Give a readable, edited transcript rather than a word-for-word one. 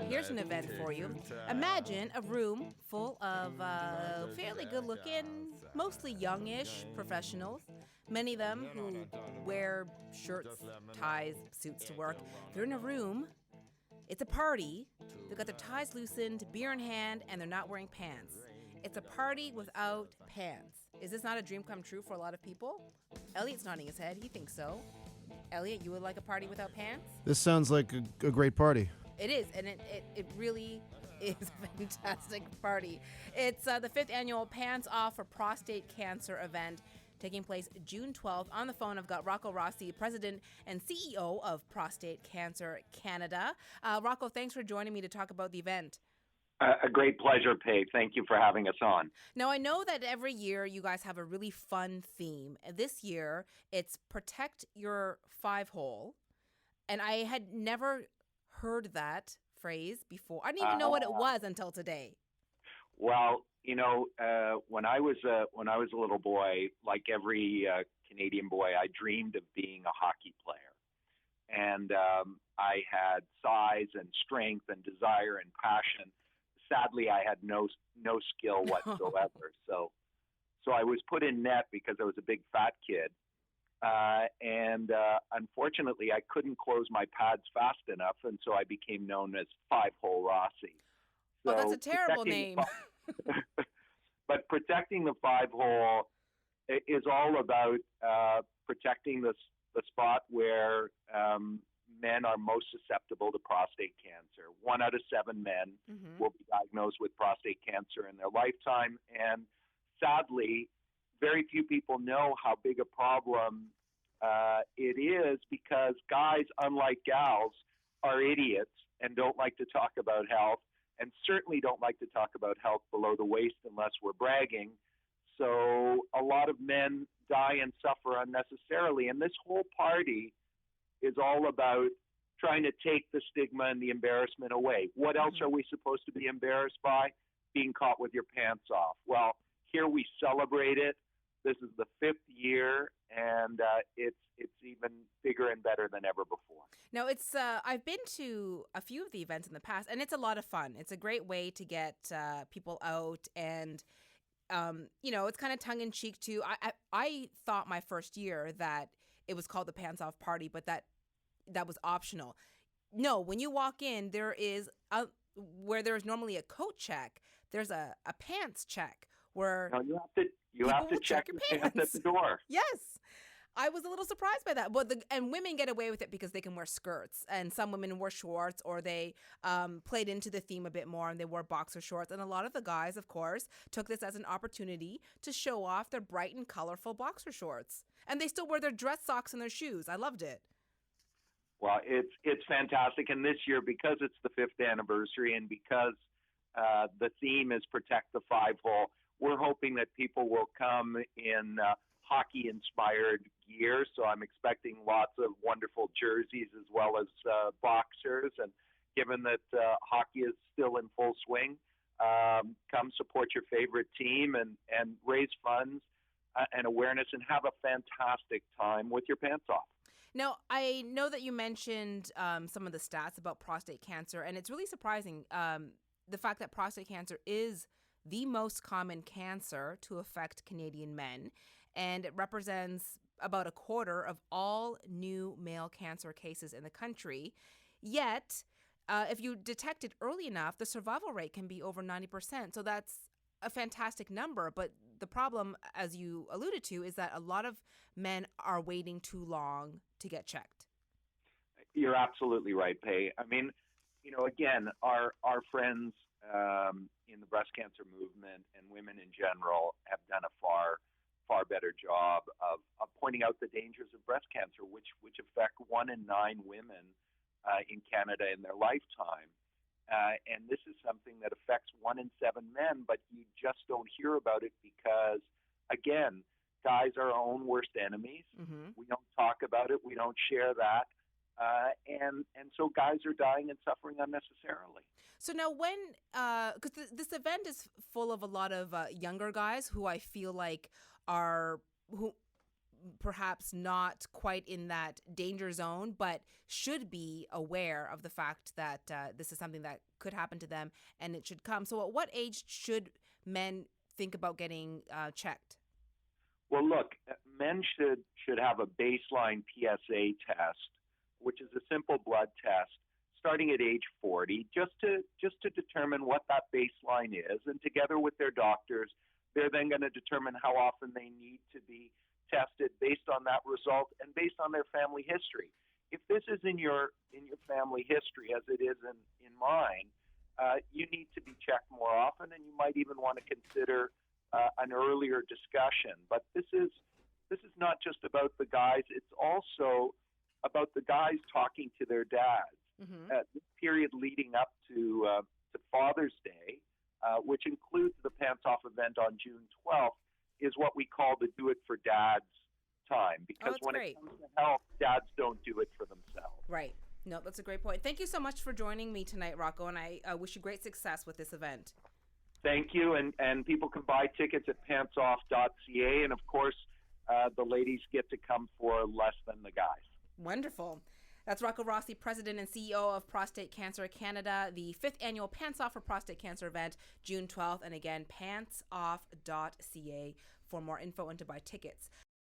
Here's an event for you. Imagine a room full of fairly good-looking, mostly youngish professionals. Many of them who wear shirts, ties, suits to work. They're in a room. It's a party. They've got their ties loosened, beer in hand, and they're not wearing pants. It's a party without pants. Is this not a dream come true for a lot of people? Elliot's nodding his head. He thinks so. Elliot, you would like a party without pants? This sounds like a great party. It is, and it really is a fantastic party. It's the 5th annual Pants Off for Prostate Cancer event taking place June 12th. On the phone, I've got Rocco Rossi, President and CEO of Prostate Cancer Canada. Rocco, thanks for joining me to talk about the event. A great pleasure, Pay. Thank you for having us on. Now, I know that every year you guys have a really fun theme. This year, it's Protect Your Five-Hole. And I had never heard that phrase before. I didn't even know what it was until today. Well, when I was a little boy, like every Canadian boy, I dreamed of being a hockey player. And I had size and strength and desire and passion. Sadly, I had no skill whatsoever. So I was put in net because I was a big fat kid. And unfortunately, I couldn't close my pads fast enough, and so I became known as Five-Hole Rossi. So that's a terrible name. But protecting the five-hole is all about protecting the spot where men are most susceptible to prostate cancer. 1 out of 7 men will be diagnosed with prostate cancer in their lifetime, and sadly, very few people know how big a problem it is because guys, unlike gals, are idiots and don't like to talk about health and certainly don't like to talk about health below the waist unless we're bragging. So a lot of men die and suffer unnecessarily. And this whole party is all about trying to take the stigma and the embarrassment away. What else are we supposed to be embarrassed by? Being caught with your pants off. Well, here we celebrate it. This is the 5th year, and it's even bigger and better than ever before. Now, it's I've been to a few of the events in the past, and it's a lot of fun. It's a great way to get people out, and it's kind of tongue-in-cheek, too. I thought my first year that it was called the Pants Off Party, but that was optional. No, when you walk in, there is where there's normally a coat check, there's a pants check where you have to check your pants at the door. Yes. I was a little surprised by that. And women get away with it because they can wear skirts, and some women wore shorts, or they played into the theme a bit more and they wore boxer shorts. And a lot of the guys, of course, took this as an opportunity to show off their bright and colorful boxer shorts. And they still wear their dress socks and their shoes. I loved it. Well, it's fantastic. And this year, because it's the 5th anniversary and because the theme is Protect the Five-Hole, we're hoping that people will come in hockey-inspired gear. So I'm expecting lots of wonderful jerseys as well as boxers. And given that hockey is still in full swing, come support your favorite team and raise funds and awareness and have a fantastic time with your pants off. Now, I know that you mentioned some of the stats about prostate cancer, and it's really surprising the fact that prostate cancer is the most common cancer to affect Canadian men, and it represents about a quarter of all new male cancer cases in the country. Yet, if you detect it early enough, the survival rate can be over 90%. So that's a fantastic number. But the problem, as you alluded to, is that a lot of men are waiting too long to get checked. You're absolutely right, Pay. I mean, again, our friends in the breast cancer movement and women in general have done a far better job of pointing out the dangers of breast cancer, which affect 1 in 9 women in Canada in their lifetime. And this is something that affects 1 in 7 men, but you just don't hear about it because, again, guys are our own worst enemies. We don't talk about it. We don't share that. And so guys are dying and suffering unnecessarily. So now because this event is full of a lot of younger guys who I feel like perhaps not quite in that danger zone, but should be aware of the fact that this is something that could happen to them and it should come. So at what age should men think about getting checked? Well, look, men should have a baseline PSA test, which is a simple blood test, starting at age 40, just to determine what that baseline is, and together with their doctors, they're then going to determine how often they need to be tested based on that result and based on their family history. If this is in your family history, as it is in mine, you need to be checked more often, and you might even want to consider an earlier discussion. But this is not just about the guys; it's also about the guys talking to their dads. Mm-hmm. This period leading up to Father's Day, which includes the Pants Off event on June 12th, is what we call the Do It for Dads time. Because when it comes to health, dads don't do it for themselves. Right. No, that's a great point. Thank you so much for joining me tonight, Rocco, and I wish you great success with this event. Thank you, and people can buy tickets at pantsoff.ca, and of course, the ladies get to come for less than the guys. Wonderful. That's Rocco Rossi, President and CEO of Prostate Cancer Canada, the 5th annual Pants Off for Prostate Cancer event, June 12th, and again, pantsoff.ca for more info and to buy tickets.